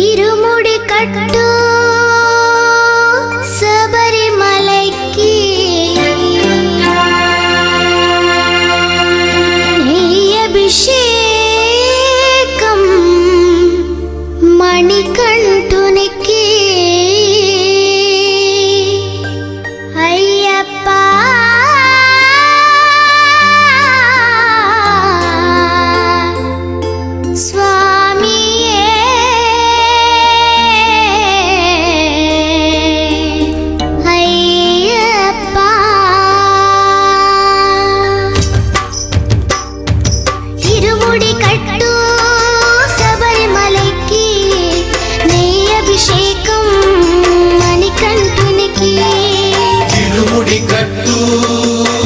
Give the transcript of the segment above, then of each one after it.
ఇరుముడి కట్టు శబరిమలైకి అభిషేకం మణికంఠునికి అయ్యప్ప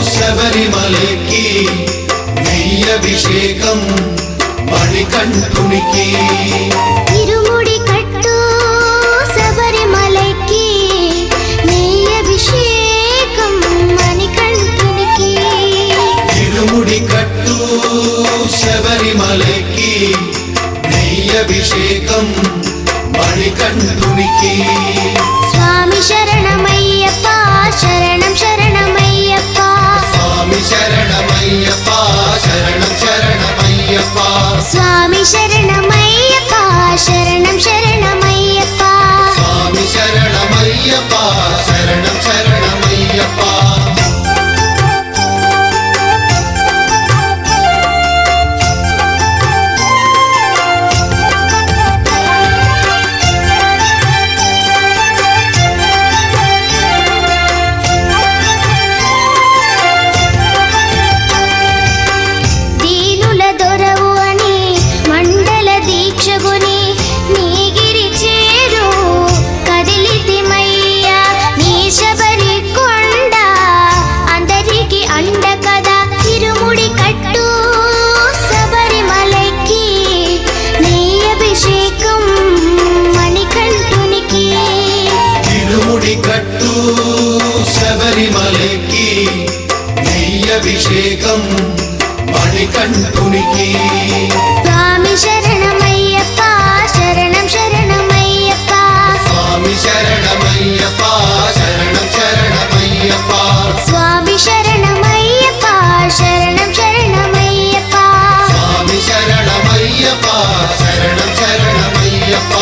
శబరిమలకి నెయ్యభిషేకం మణికంఠునికి ఇరుముడి కట్టు శబరిమలకి నెయ్యభిషేకం మణికంఠునికి ఇరుముడి కట్టు శబరిమలకి నెయ్యభిషేకం మణికంఠునికి స్వామి శరణమయ్యప్ప శరణం శరణమయ్యప్ప స్వామి శరణమయ్యప్ప శరణం శరణమయ్యప్ప స్వామి శరణమయ్యప్ప శరణం శరణమయ్యప్ప స్వామి శరణమయ్యప్ప శరణం శరణమయ్యప్ప కట్టు శబరిమలకి నెయ్యభిషేకం మణికంఠునికి స్వామి శరణమయ్యప్ప శరణం శరణమయ్యప్ప స్వామి శరణమయ్యప్ప శరణం శరణమయ్యప్ప స్వామి శరణమయ్యప్ప శరణం శరణమయ్యప్ప స్వామి శరణమయ్యప్ప శరణం శరణమయ్యప్ప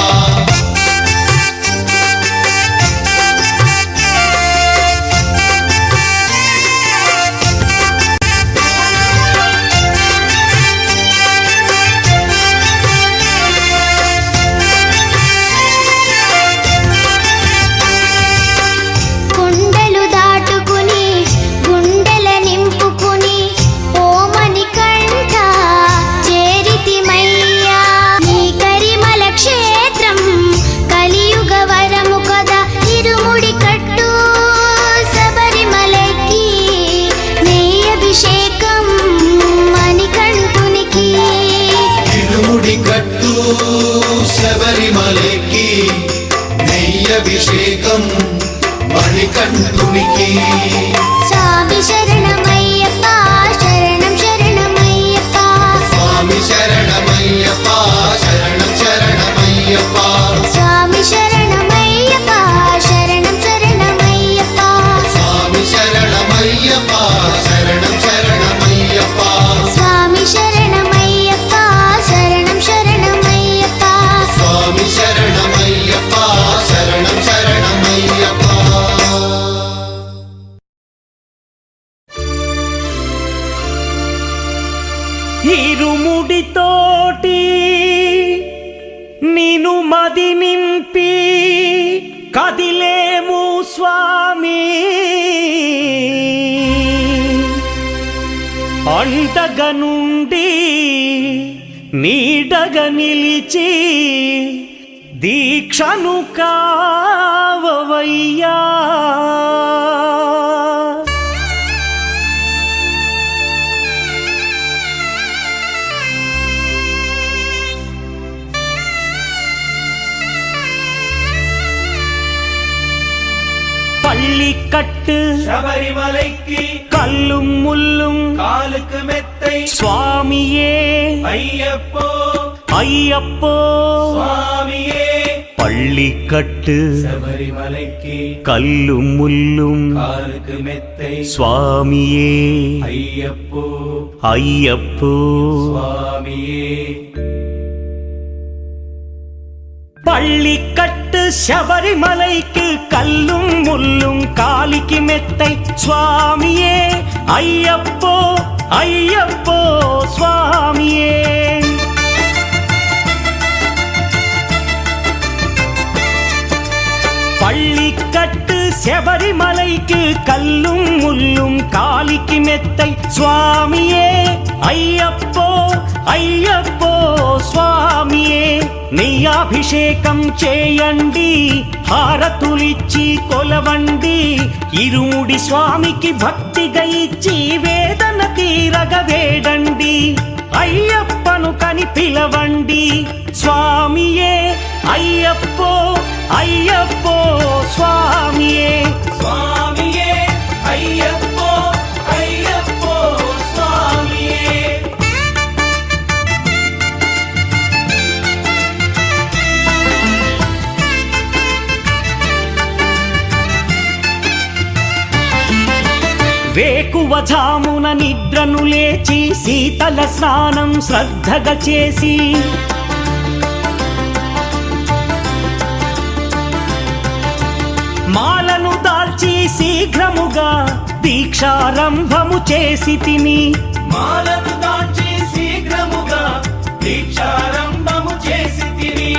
కట్టు శబరిమలకి నెయ్యభిషేకం మణికంఠునికి స్వామి శరణమయ్యప్ప శరణం శరణమయ్యప్ప స్వామి శరణమయ్యప్ప శరణం శరణమయ్యప్ప స్వామి శరణమయ్యప్ప శరణం శరణమయ్యప్ప స్వామి శరణమయ్యప్ప శరణం శరణమయ్యప్ప స్వామి శరణమయ్యప్ప శరణం శరణమయ్యప్ప స్వామి శరణమయ్యప్ప శరణం శరణమయ్యప్ప ఇరుముడితోటి నిను మది నింపి కదిలేము స్వామి అంటగా నుండి నీడగా నిలిచి దీక్షను కావవయ్యా பள்ளிக்கட்டு சபரிமலைக்கு கல்லும் முள்ளும் காலுக்கு மெத்தை சுவாமியே ஐயப்போ ஐயப்போ சுவாமியே பள்ளிக்கட்டு சபரிமலைக்கு கல்லும் முள்ளும் காலுக்கு மெத்தை சுவாமியே ஐயப்போ ஐயப்போ சுவாமியே பள்ளிக்கட்டு சபரிமலைக்கு கல்லும் முள்ளும் காலிக்கு மெத்தை சுவாமியே ஐயப்போ ஐயப்போ சுவாமியே பள்ளிக்கட்டு சபரிமலைக்கு கல்லும் முள்ளும் காலிக்கு மெத்தை சுவாமியே ஐயப்போ ஐயப்போ స్వామియే నీ అభిషేకం చేయండి హారతులిచ్చి కొలవండి ఇరుముడి స్వామికి భక్తిగా ఇచ్చి వేదన తీరగ వేడండి అయ్యప్పను కని పిలవండి స్వామియే అయ్యప్పో అయ్యప్పో స్వామియే స్వామియే అయ్యప్పో అయ్యప్పో స్వామియే వేకువజామున నిద్రను లేచి శీతల స్నానం శ్రద్ధగా చేసి మాలను దాల్చి శీఘ్రముగా దీక్షారంభము చేసి తిని మాలను దాల్చి శీఘ్రముగా దీక్షారంభము చేసి తిని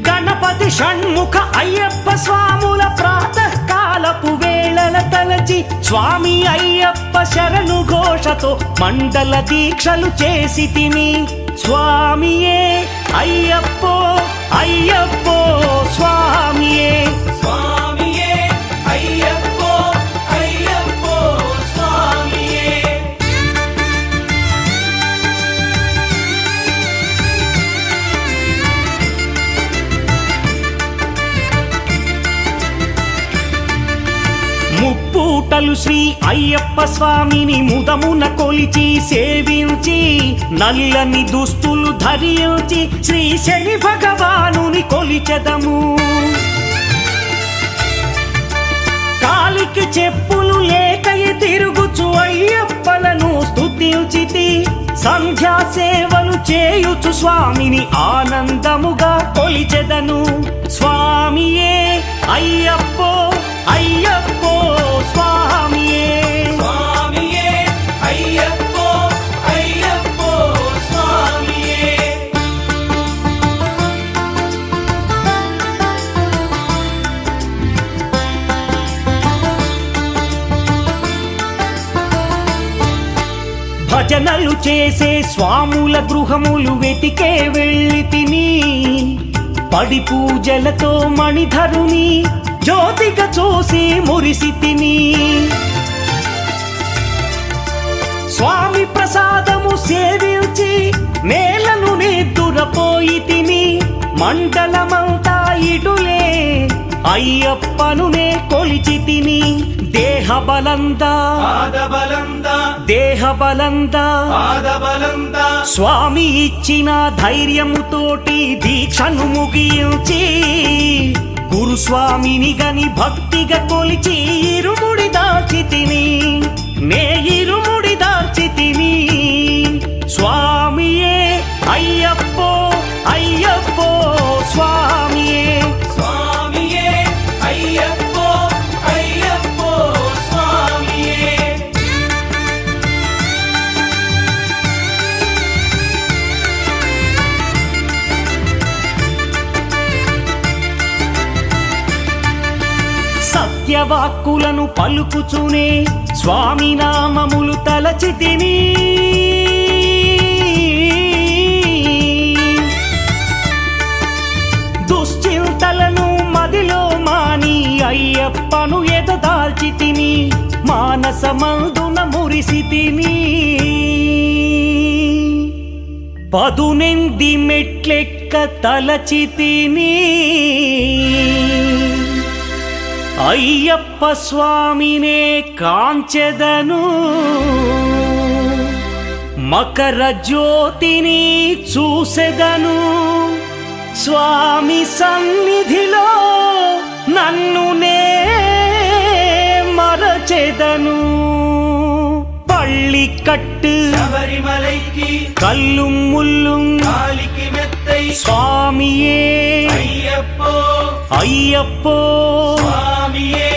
గణపతి షణ్ముఖ అయ్యప్ప స్వాముల ప్రాతకాలపు వేళల తలచి స్వామి అయ్యప్ప శరణు ఘోషతో మండల దీక్షలు చేసి తిని స్వామియే అయ్యప్పో అయ్యప్పో స్వామియే స్వామియే అయ్యప్పో అయ్యప్పో స్వామియే ముప్పూటలు శ్రీ అయ్యప్ప స్వామిని ముదమున కొలిచి సేవించి నల్లని దుస్తులు ధరించి శ్రీ శని భగవానుని కొలిచెదము కాలికి చెప్పులు లేకయి తిరుగుచు అయ్యప్పలను స్తుతించితి సంధ్యా సేవలు చేయుచు స్వామిని ఆనందముగా కొలిచెదను స్వామియే అయ్యప్పో అయ్యప్పో స్వామియే స్వామియే అయ్యప్పో అయ్యప్పో స్వామియే భజనలు చేసే స్వాముల గృహములు వెతికే వెళ్ళి తిని పడి పూజలతో మణిధరుని జ్యోతిగా చూసి మురిసి తిని స్వామి ప్రసాదము సేవించి నేలను నిద్దురపోయి తిని మండలమంతా ఇటులే అయ్యప్పనునే కొలిచి తిని దేహబలందా దేహబలందా స్వామి ఇచ్చిన ధైర్యముతోటి దీక్షను ముగించి గురుస్వామిని గని భక్తిగా కొలిచి ఇరుముడి దాచి తిని నే ఇరుముడి దాచి తిని స్వామియే అయ్యప్పో అయ్యప్పో స్వామియే స్వామియే అయ్యప్పో అయ్యప్పో స్వామియే సత్యవాక్కులను పలుకుచునే స్వామి నామములు తలచి తిని దుశ్చింతలను మదిలో మాని అయ్యప్పను ఎదదాల్చి తిని మానసమందున మురిసి తిని పదునెంది మెట్లెక్క తలచి తిని అయ్యప్ప స్వామినే కాంచెదను మకర జ్యోతిని చూసెదను స్వామి సన్నిధిలో மகனு பள்ளிக்கட்டு శబరిమలైకి கல்லும் முள்ளும் కాలికి మెత్తై சுவாமியே అయ్యప్పో ஐயப்போ స్వామియే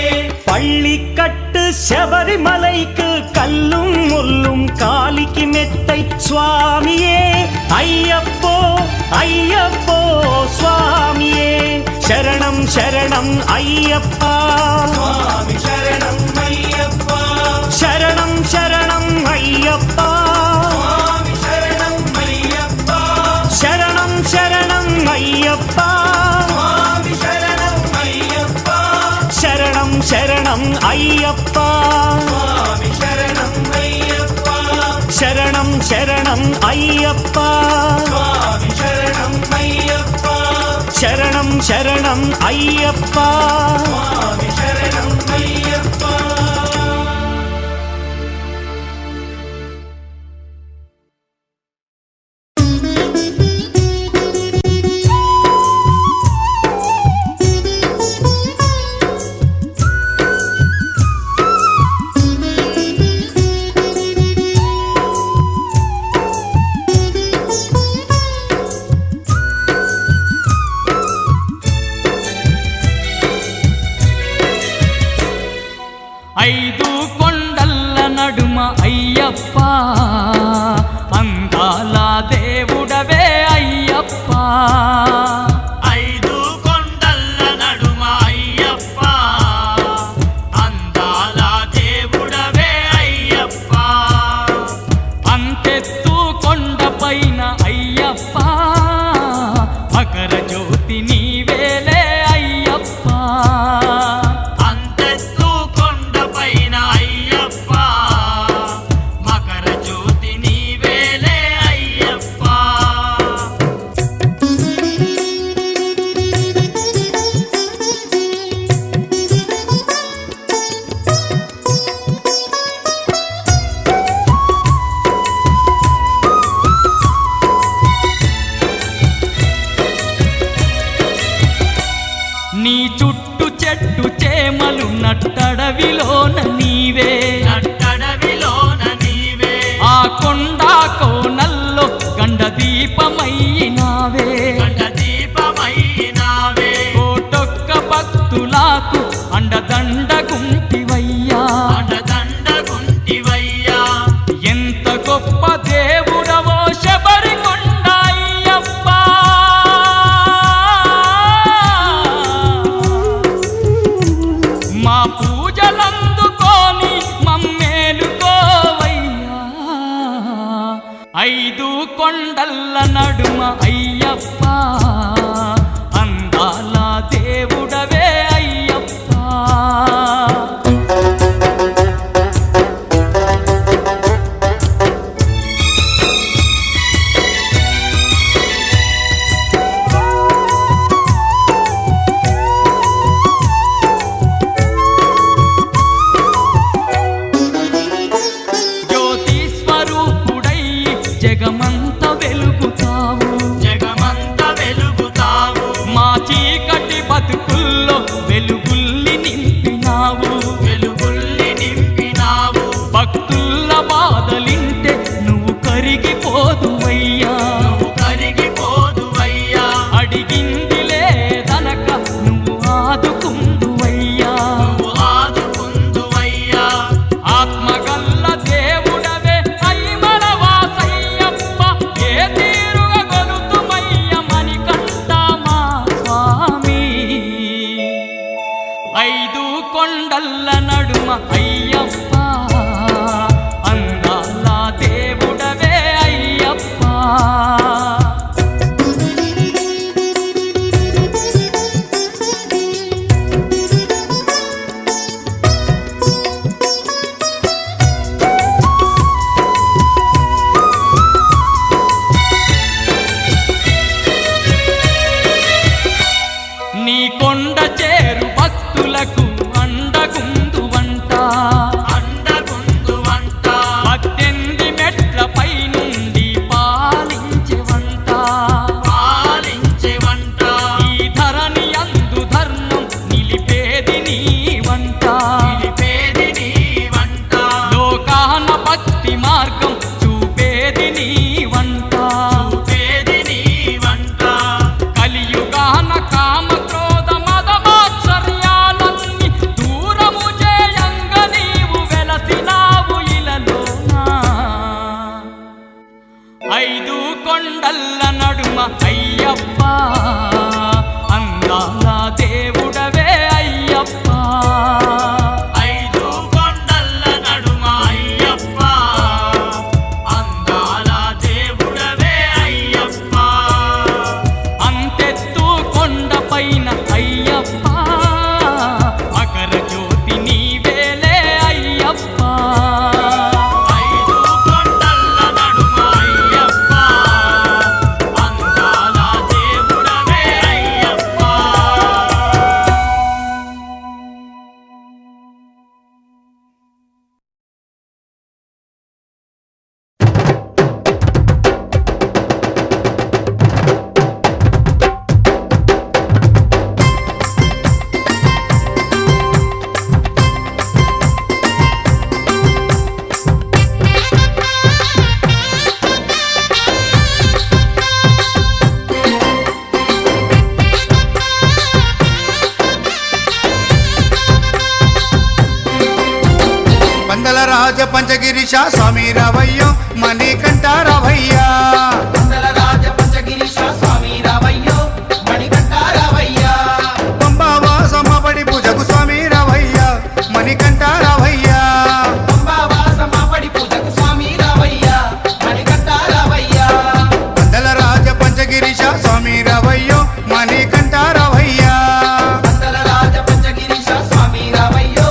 பள்ளிக்கட்டு శబరిమலைக்கு கல்லும் முள்ளும் காலிக்கு மெத்தை சுவாமியே ஐயப்போ ஐயப்போ சுவாமியே శరణం శరణం అయ్యప్పా స్వామి శరణం అయ్యప్ప శరణం శరణం అయ్యప్పా స్వామి శరణం అయ్యప్ప శరణం శరణం అయ్యప్పా స్వామి శరణం అయ్యప్ప శరణం శరణం అయ్యప్పా స్వామి శరణం అయ్యప్ప శరణం శరణం అయ్యప్పా స్వామి శరణం అయ్యప్ప శరణం శరణం అయ్యప్పా స్వామి శరణం అయ్యప్ప ఐదు కొండల్ల నడుమ అయ్యప్ప అందాల దేవుడవే అయ్యప్ప ఐదు కొండల్ల నడుమ అయ్యప్ప అందాల దేవుడవే అయ్యప్ప అంతెత్తు కొండపైన అయ్యప్ప మకర జ్యోతి నీవేలే అయ్యప్ప అంతెత్తు కొండపైన అయ్యప్ప మకర జ్యోతి నీవేలే అయ్యప్ప నీ చుట్టు చెట్టు చేమలు నట్టడవిలోన నీవే నట్టడవిలోన నీవే ఆ కొండ కోనల్లో గండ దీపమైనావే గండ దీపమైనావే కోటొక్క భక్తులకు అండదండ గుంటివయ్యా అండదండ గుంటివయ్యా ఎంత గొప్ప దేవుడవో శబరికొండ అయ్యప్ప మా పూజలందుకోని మమ్మేలుకోవయ్యా ఐదు కొండల్ల నడుమ అయ్యప్ప అందాల దేవుడవే అయ్యప్ప జ్యోతి స్వరూపుడై జగమంత వెలుగుతావు జగమంత వెలుగుతావు మా చీకటి బతుకుల్లో వెలుగుల్ని నింపినావు వెలుగుల్ని నింపినావు భక్తుల బాధలింటే నువ్వు కరిగిపోదువయ్యా నువ్వు కరిగిపోదువయ్యా అడిగింది లేదనక నువ్వు ఆదుకుందువయ్యా నువ్వు ఆదుకుందువయ్యా ఆత్మగల్ల దేవుడవే అయ్యమల వాసయ్యప్ప ఏ తీరుగా గొలుతుమయ్య మణికంఠ మా స్వామి ఐదు కొండల్ల నడుమ అయ్యప్ప అందాల దేవుడవే అయ్యప్ప నీ కొండ చేరు భక్తులకు అండగుందువంట అండగుందువంట 18 మెట్లపై నుండి పాలించెవంట పాలించెవంట ఈ ధరణి అందు ధర్మం నిలిపేది నీ వంట నిలిపేది నీ వంట రాజ పంచగిరీశ స్వామి రావయ్యో మణికంఠ రావయ్యా మండల రాజ పంచగిరీశ స్వామి రావయ్యో మణికంఠ రావయ్యా పంబావాసమ్మ పడి పూజకు స్వామి రావయ్యా మణికంఠ రావయ్యా పంబావాసమ్మ పడి పూజకు స్వామి రావయ్యా మణికంఠ రావయ్యా మండల రాజ పంచగిరీశ స్వామి రావయ్యో మణికంఠ రావయ్యా మండల రాజ పంచగిరీశ స్వామి రావయ్యో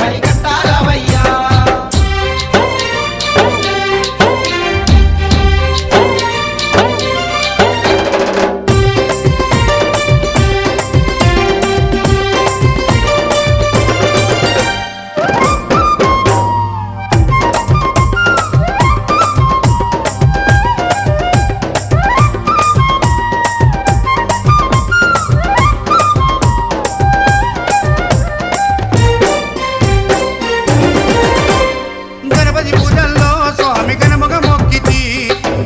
మణికంఠ రావయ్యా గణపతి పూజల్లో స్వామి గణముగ మొక్కితి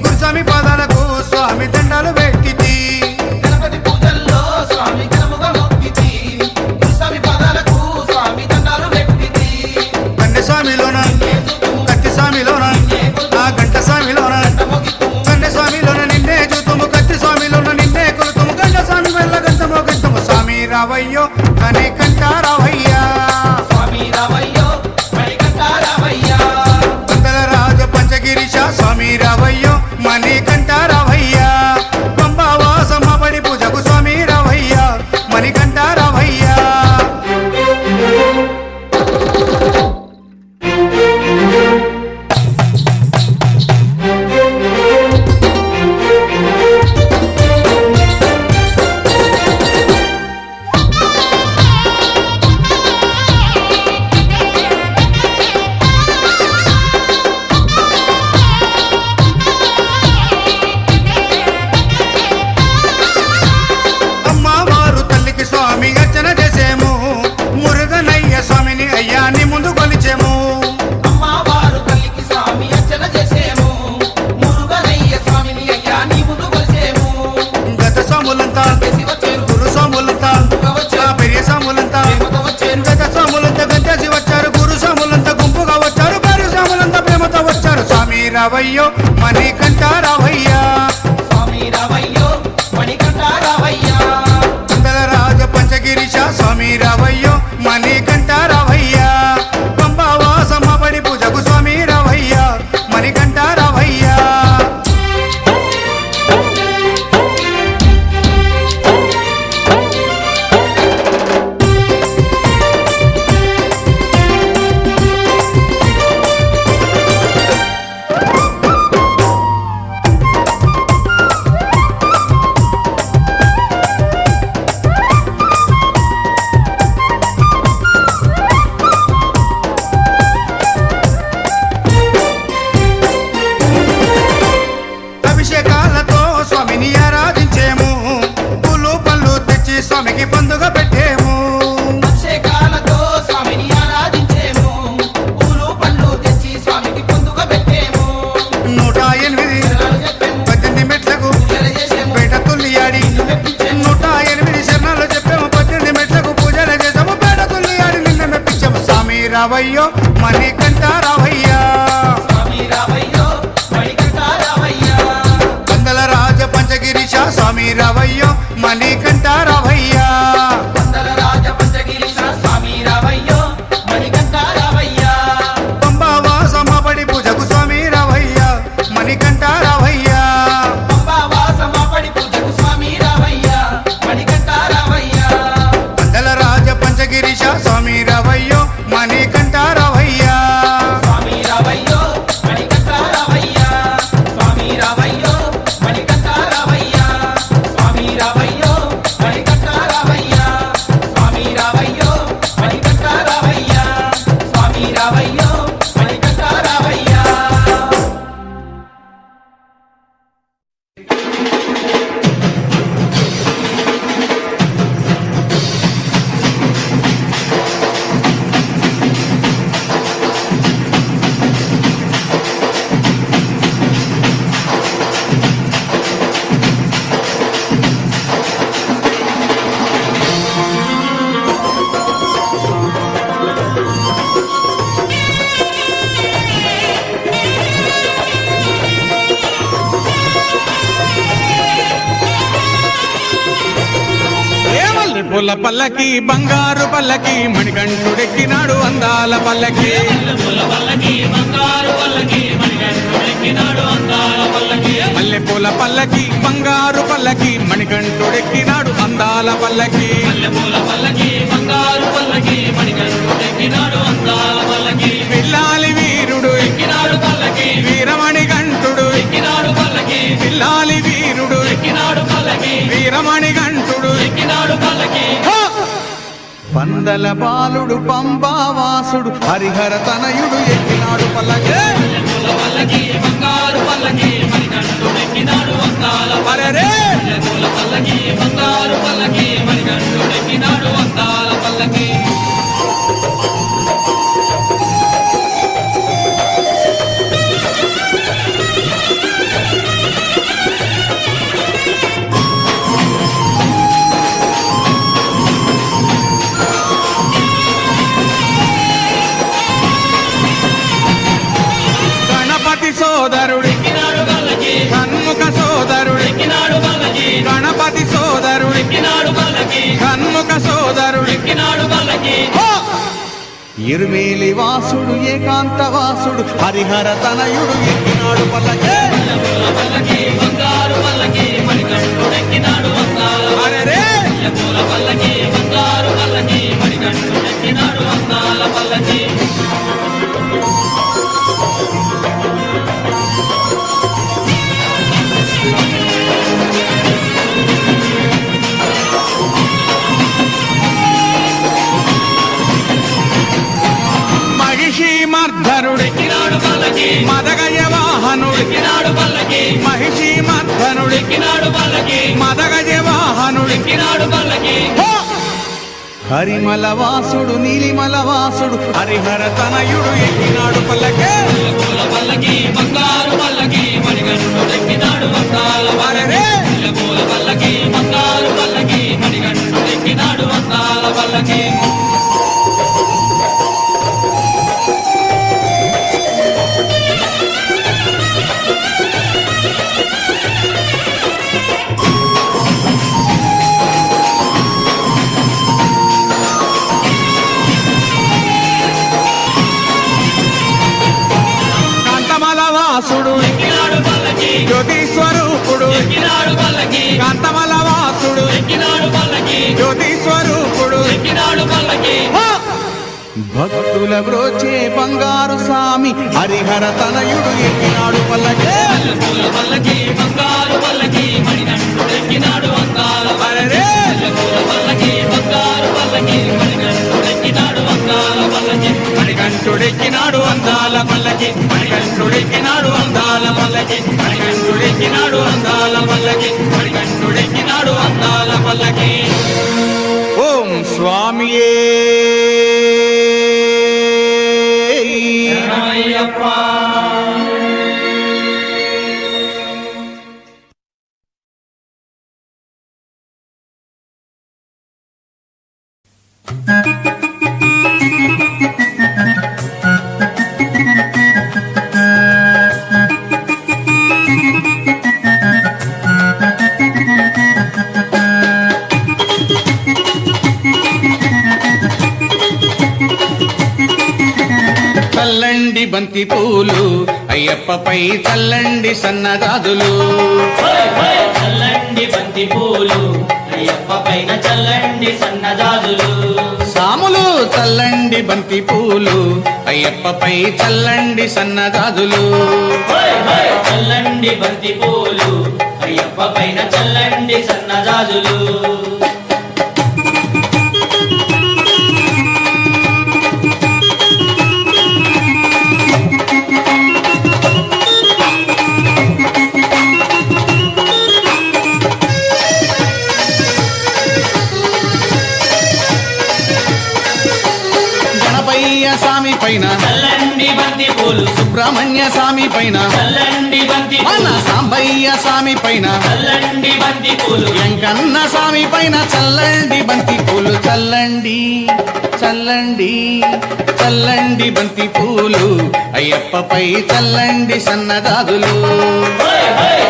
గురుస్వామి పాదాలకు స్వామి దండాలు పెట్టితి గణపతి పూజల్లో స్వామి గణముగా మొక్కితి స్వామి పాదాలకు స్వామి దండాలు పెట్టితి కన్నె స్వామిలోన కత్తి స్వామిలోన ఆ గంట స్వామిలోన కన్నె స్వామిలోన నిన్నే చూతుము కత్తి స్వామిలోన నిన్నే కొలుతుము గంట స్వామి వెళ్ళ గంటము గంటము స్వామి రావయ్యో కనికంఠ రావయ్యా స్వామి రావయ్యో మణికంఠ రావయ్యా మండల రాజ పంచగిరీశ స్వామి రావయ్యో మణికంఠ రావయ్యా పంబావాసమ్మ పడి పూజకు స్వామి రావయ్యా మణికంఠ రావయ్యా అమ్మవారు తల్లికి స్వామి అర్చన చేసేము మురుగనయ్య స్వామిని అయ్యాన్ని ముందు కొలిచేము అమ్మవారు తల్లికి స్వామి అర్చన చేసేము మురుగనయ్య స్వామిని అయ్యా నీ ముందు కొలిసేము గత స్వాములంతా గురు స్వాములంతా ఆ పెరియ స్వాములంతా గత స్వాములంతా గంతేసి వచ్చారు గురు స్వాములంతా గుంపుగా వచ్చారు పెరియ స్వాములంతా ప్రేమతో వచ్చారు స్వామి రావయ్యో మణికంఠ రావయ్యా స్వామి రావయ్యో మణికంఠ రావయ్యా మండల రాజ పంచగిరీశ స్వామి రావయ్యో మణికంఠ రావయ్యా పంబావాసమ్మ పడి పూజకు స్వామి రావయ్యా మణికంఠ రావయ్యా అభిషేకాలతో స్వామిని ఆరాధించేము పూలు పళ్ళు తెచ్చి స్వామికి పండుగ పెట్టేము అభిషేకాలతో స్వామిని ఆరాధించేము పూలు పండ్లు తెచ్చి స్వామికి పొందుక పెట్టేము 108 18 మెట్లకు పూజలు చేసేము పేట తుల్లియాడి మెప్పించేము 108 శరణాలు చెప్పాము 18 మెట్లకు పూజలు చేసాము పేట తుల్లియాడి నిన్న మెప్పించాము స్వామి రావయ్యో మణికంఠ రావయ్యా స్వామి రావయ్యో మణికంఠ రావయ్యా మండల రాజ పంచగిరీశ స్వామి రావయ్యో మణికంఠ రావయ్యా మండల రాజ పంచగిరీశ స్వామి రావయ్యో మణికంఠ రావయ్యా పంబావాసమ్మ పడి పూజకు స్వామి రావయ్యా మణికంఠ రావయ్యా పంబావాసమ్మ పడి పూజకు స్వామి రావయ్యా మణికంఠ రావయ్యా మండల రాజ పంచగిరీశ స్వామి రావయ్యో మణికంఠ రావయ్యా స్వామి రావయ్యో మణికంఠ రావయ్యా స్వామి రావయ్యో మణికంఠ రావయ్యా స్వామి రావయ్యో మణికంఠ రావయ్యా మల్లెపూల పల్లకి బంగారు పల్లకి మణికంఠుడెక్కినాడు అందాల పల్లకి మల్లెపూల పల్లకి బంగారు పల్లకి మణికంఠుడెక్కినాడు అందాల పల్లకి పిల్లాలి వీరుడు వీరమణి గంటుడు పిల్లాలి వీరుడు వీరమణి గంటుడు పందల బాలుడు పంబావాసుడు హరిహర తనయుడు ఎక్కినాడు పల్లకి అరెరే! గణపతి సోదరుడు కన్ముఖ సోదరుడు గణపతి సోదరుడు కన్ముఖ సోదరుడు ఇరుమేలి వాసుడు ఏకాంత వాసుడు హరిహర తనయుడు ఎక్కినాడు పల్లకి అరెరే! మహిషీమర్ధనుడు మదగజ వాహనుడు మహిషీమర్ధనుడు మదగజ వాహనుడు హరిమల వాసుడు నీలిమల వాసుడు హరిహర తనయుడు ఎక్కినాడు పల్లకి అరెరే! కాంతమల వాసుడు జ్యోతి స్వరూపుడు కాంతమల వాసుడు జ్యోతి స్వరూపుడు భక్తుల బ్రోచే బంగారు స్వామి హరిహర తనయుడు ఎక్కినాడు పల్లకి అరెరే! మణికంఠుడెక్కినాడు అందాల పల్లకి మణికంఠుడెక్కినాడు అందాల పల్లకి మణికంఠుడెక్కినాడు అందాల పల్లకి మణికంఠుడెక్కినాడు అందాల పల్లకి ఓం స్వామియే చల్లండి బంతి పూలు అయ్యప్పపై చల్లండి సన్నదాదులు చల్లండి బంతి పూలు అయ్యప్ప పైన చల్లండి సన్నజాజులు సాములు చల్లండి బంతి పూలు అయ్యప్పపై చల్లండి సన్నదాదులు చల్లండి బంతి పూలు అయ్యప్ప పైన చల్లండి సన్నజాజులు స్వామి పైన చల్లండి బంతి పూలు సుబ్రహ్మణ్య స్వామి పైన చల్లండి బంతి మన సాంబయ్య స్వామి పైన చల్లండి బంతి పూలు వెంకన్న స్వామి పైన చల్లండి బంతి పూలు చల్లండి చల్లండి చల్లండి బంతి పూలు అయ్యప్పపై చల్లండి సన్నదాదులు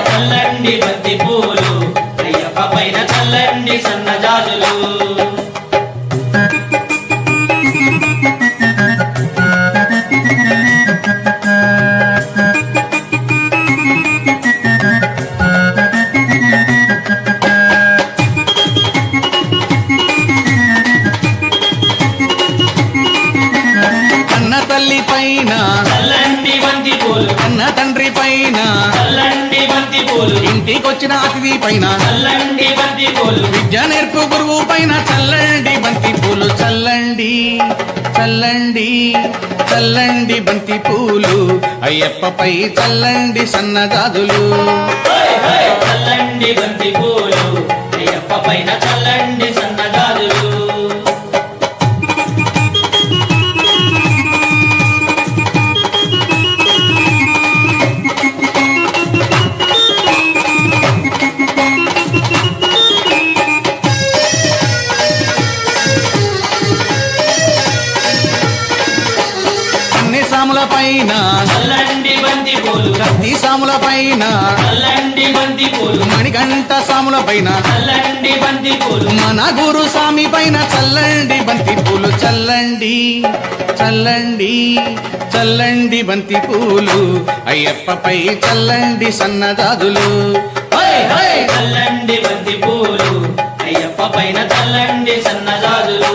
చల్లండి బంతి పూలు అయ్యప్ప పైన చల్లండి సన్నజాజులు వారి పైన చల్లండి బంతి పూలు ఇంటికొచ్చిన అతిథి పైన చల్లండి బంతి పూలు విద్య నేర్పు గురువు పైన చల్లండి బంతి పూలు చల్లండి చల్లండి చల్లండి బంతి పూలు అయ్యప్పపై చల్లండి సన్నజాజులు చల్లండి బంతి పూలు అయ్యప్ప పైన చల్లండి సన్నజాజులు సాముల పైన చల్లండి బంతి పూలు కత్తి సాముల పైన చల్లండి బంతి పూలు మణికంఠ సాముల పైన చల్లండి బంతి పూలు మన గురు స్వామి పైన చల్లండి బంతి పూలు చల్లండి చల్లండి చల్లండి బంతి పూలు అయ్యప్పపై చల్లండి సన్నజాజులు చల్లండి బంతి పూలు అయ్యప్ప పైన చల్లండి సన్నజాజులు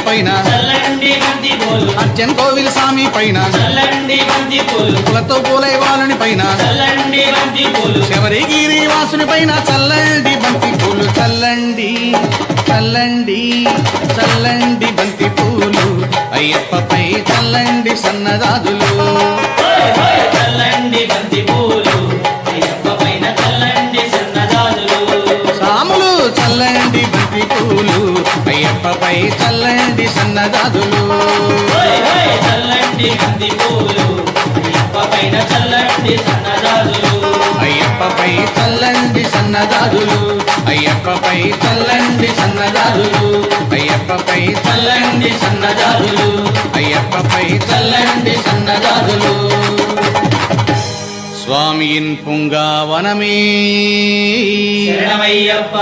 పైన చల్లండి బంతి పూలు అర్జన్ కోవిల్ స్వామి పైన చల్లండి బంతి పూలు పూలతో పూలై వాళ్ళని పైన చల్లండి బంతి పూలు శబరిగిరి వాసుని పైన చల్లండి బంతి పూలు చల్లండి చల్లండి చల్లండి బంతి పూలు అయ్యప్పపై చల్లండి సన్నజాజులు చల్లండి బంతి పూలు అయ్యప్ప పైన చల్లండి సన్నజాజులు సాములు చల్లండి బంతి పూలు అయ్యప్పపై చల్లండి సన్నజాజులు చల్లండి బంతి పూలు అయ్యప్ప పైన చల్లండి సన్నజాజులు అయ్యప్పపై చల్లండి సన్నజాజులు అయ్యప్పపై చల్లండి సన్నజాజులు అయ్యప్పపై చల్లండి సన్నజాజులు అయ్యప్పపై చల్లండి సన్నజాజులు స్వామియిన్ పుంగావనమే శరణమయ్యప్ప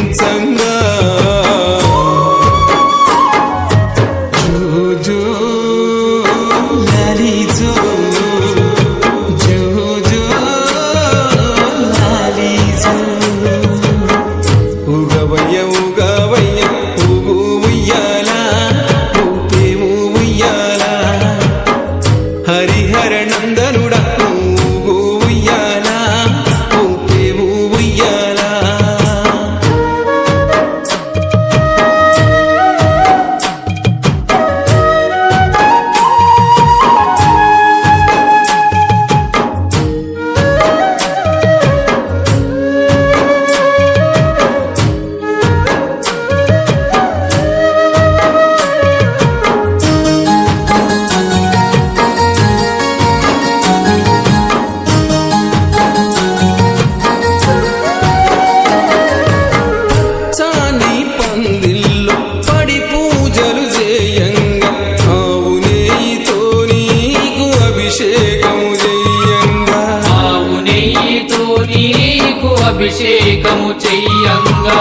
పూజించంగా జో జో లాలి జో జో జో లాలి జో ఉగవయ్య ఉగవయ్య ఊగు ఉయ్యాల ఊపేము ఉయ్యాల హరిహర నందనుడా ఊగు ఉయ్యాల ఊపేము ఉయ్యాల చాని పందిల్లో పడి పూజలు చేయంగా ఆవు నెయ్యితో నీకు అభిషేకము చేయంగా ఆవు నెయ్యితో నీకు అభిషేకము చెయ్యంగా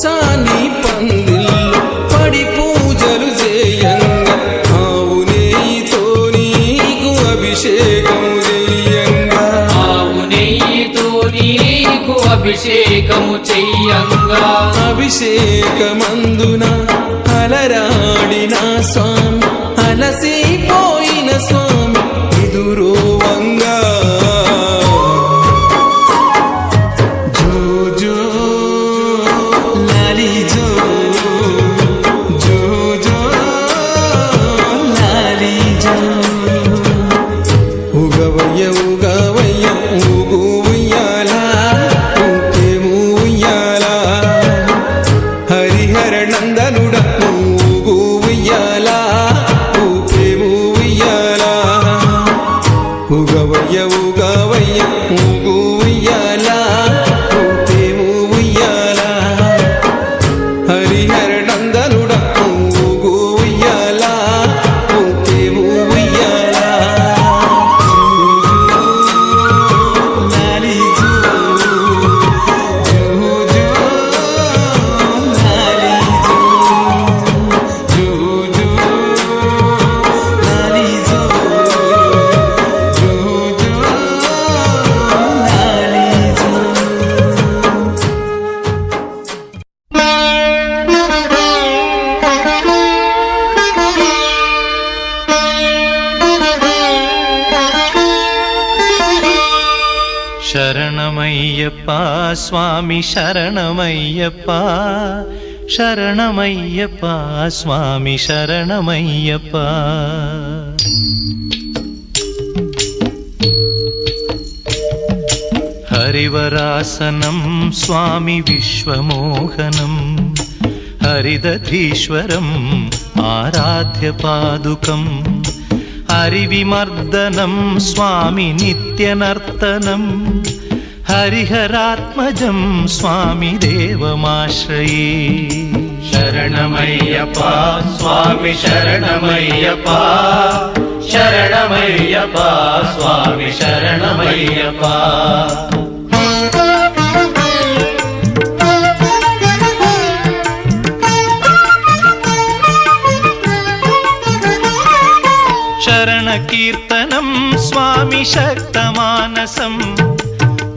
చాని పందిల్లో పడి పూజలు చేయంగా ఆవు నెయ్యితో నీకు అభిషేకము చేయంగా ఆవు నెయ్యితో నీకు అభిషేకము చెయ్యంగా అభిషేకమందున అలరాడిన స్వామి అలసిపోయిన స్వామి ఎదురోవంగా జో జో లాలి జో జో జో లాలి జో ఉగవయ్య ఉగవయ్య ఊగు ఉయ్యాల ఊపేము ఉయ్యాల హరిహర నందనుడా ఊగు ఉయ్యాల ఊపేము ఉయ్యాల ఉగవయ్య ఉగవయ్య ఊగు ఉయ్యాల ఊపేము ఉయ్యాల హరిహర నందనుడా ఊగు ఉయ్యాల ఊపేము ఉయ్యాల లాలి జో జో జో లాలి జో జో జో లాలి జో జో జో లాలి జో శరణమయ్యప్ప స్వామి శరణమయ్యప్ప శరణమయ్యప్ప స్వామి శరణమయ్యప్ప హరివరాసనం స్వామి విశ్వమోహనం హరిదధీశ్వరం ఆరాధ్య పాదుకం హరివిమర్దనం స్వామి నిత్యనర్తనం హరిహరాత్మజం స్వామి దేవమాశ్రయే శరణమయ్యప్ప స్వామి శరణమయ్యప్ప శరణమయ్యప్ప స్వామి శరణమయ్యప్ప శరణకీర్తనం స్వామి శక్తమానసం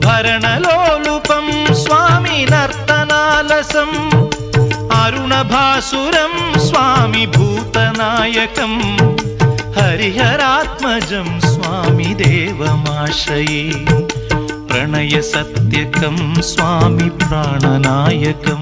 భరణలోలుపం స్వామి నర్తనాలసం అరుణభాసురం స్వామి భూతనాయకం హరిహరాత్మజం స్వామి దేవమాశ్రయే ప్రణయ సత్యకం స్వామి ప్రాణనాయకం